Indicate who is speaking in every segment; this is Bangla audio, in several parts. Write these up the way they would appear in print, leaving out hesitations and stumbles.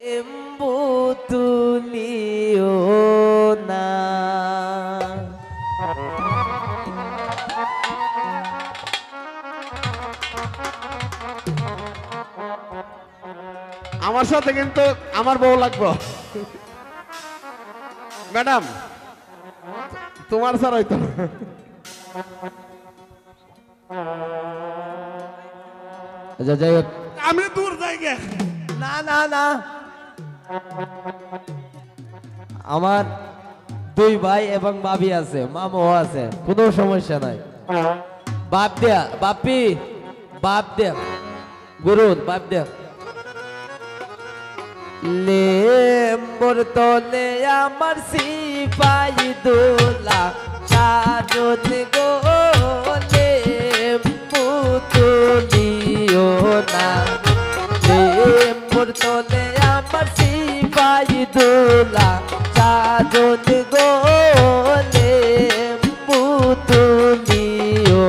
Speaker 1: এম্বু তুলিও না।
Speaker 2: আমার সাথে কিন্তু আমার বউ লাগবে ম্যাডাম, তোমার স্যার হইতো না।
Speaker 1: আচ্ছা যাই হোক,
Speaker 2: আমি দূর যাই গে।
Speaker 1: না না না, আমার দুই ভাই এবং ভাবি আছে, মামু আছে, কোনো সমস্যা নাই। বাপ দেয়া বাপি, বাপ দেয়া গুরু, বাপ দেয়া লেম্বর তলে আমার সিপাই দোলা সাজন গো, লেম্বু তুলিও না। লেম্বর তলে আমার সিপাই দোলা সাজন গো, লেম্বু তুলিও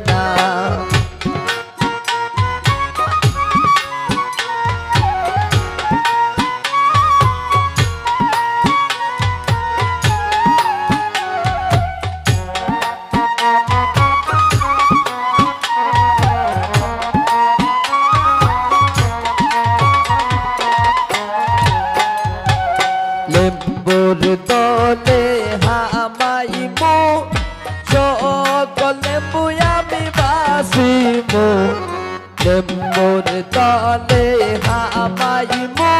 Speaker 1: না। লেম্বুর দলে হামাইমু, সকল লেম্বু আমি বাসিমু। লেম্বুর দলে হামাইমু,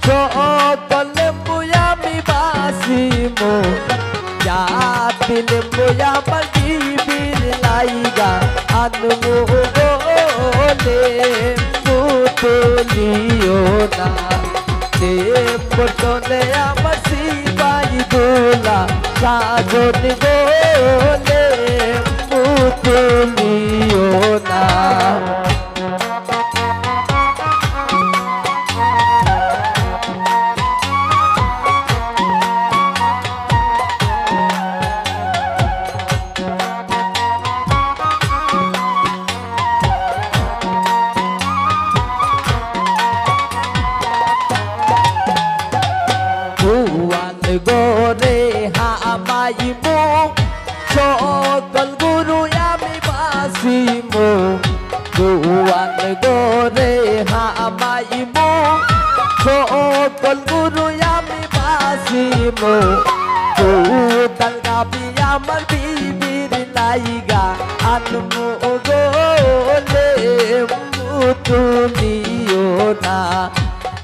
Speaker 1: সকল লেম্বু আমি বাসিমু। জাতি লেম্বু আমার বিবির লাইগা আনমু গো, লেম্বু তুলিও না। লেম্বুর তলে আমার সিপাই দোলা সাজন গো, লেম্বু তুলিও না। গোয়াল গোরে হামাইমু, সকল গুরু আমি বাসিমু। গোয়াল গোরে হামাইমু, সকল গুরু আমি বাসিমু। গোতাল গাবি আমার বিবির লাইগা আনমু গো, লেম্বু তুলিও না।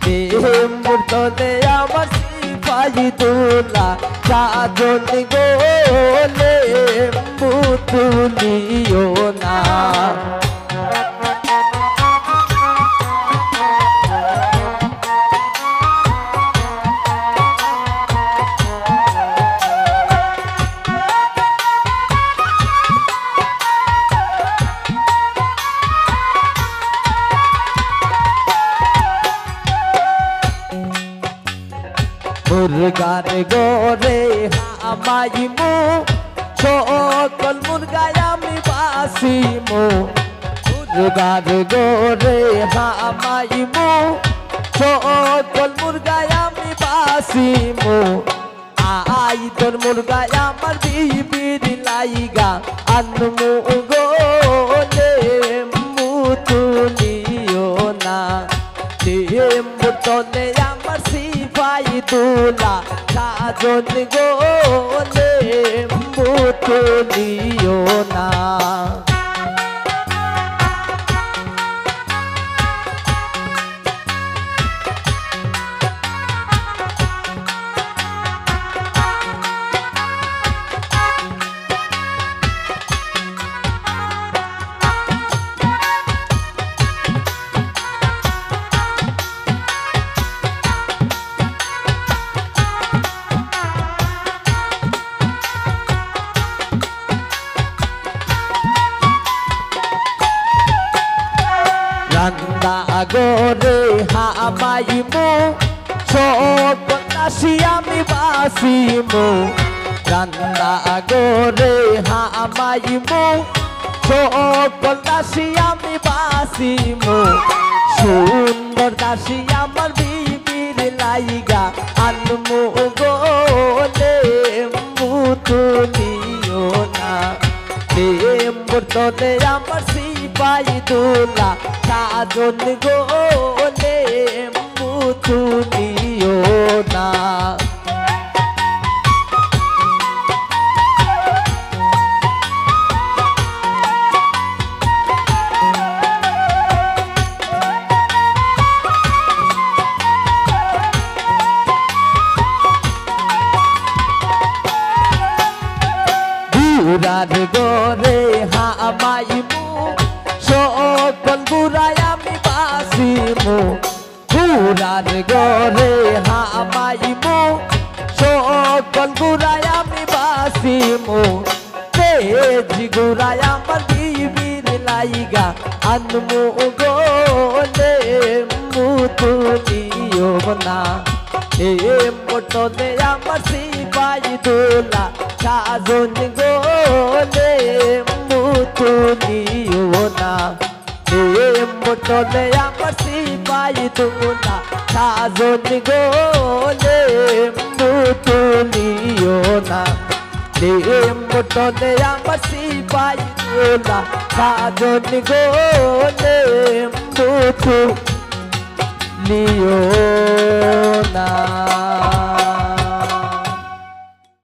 Speaker 1: লেম্বুর তলে আমার সিপাই দোলা সাজন গো, লেম্বু তুলিও না। মুরগার গোরে হামাইমু, সকল মুরগায় আমি বাসিমু। মুরগার গোরে হামাইমু, সকল মুরগায় আমি বাসিমু। আই তোর মুরগায় আমার বিবির লাইগা আনমু গো, লেম্বু তুলিও না। লেম্বুর তলে আমার সিপাই দোলা সাজন গো, লেম্বু তুলিও না। রান্দা গোরে হামাইমু, সকল দাসী আমি বাসিমু। রান্দা গোরে হামাইমু, সকল দাসী আমি বাসিমু। সুন্দর দাসী আমার বিবি মোটলে আমার সিপাই দুলা সাজন গোলে মুতুনিও না গুরার গরে হামাইমু সকল গুরাই আমি বাসিমু গুরার গরে হামাইমু সকল গুরাই আমি বাসিমু তেজি গুরাই আমার বিবির লাইগা আনমু গোলে মুতুনিও না এ মোটলে আমার সিপাই দুলা সাজন গোলে মুতুনিও না এ মোটলে আমার সিপাই দুলা সাজন গোলে মুতুনিও না এ মোটলে আমার সিপাই দুলা সাজন গোলে মুতুনিও না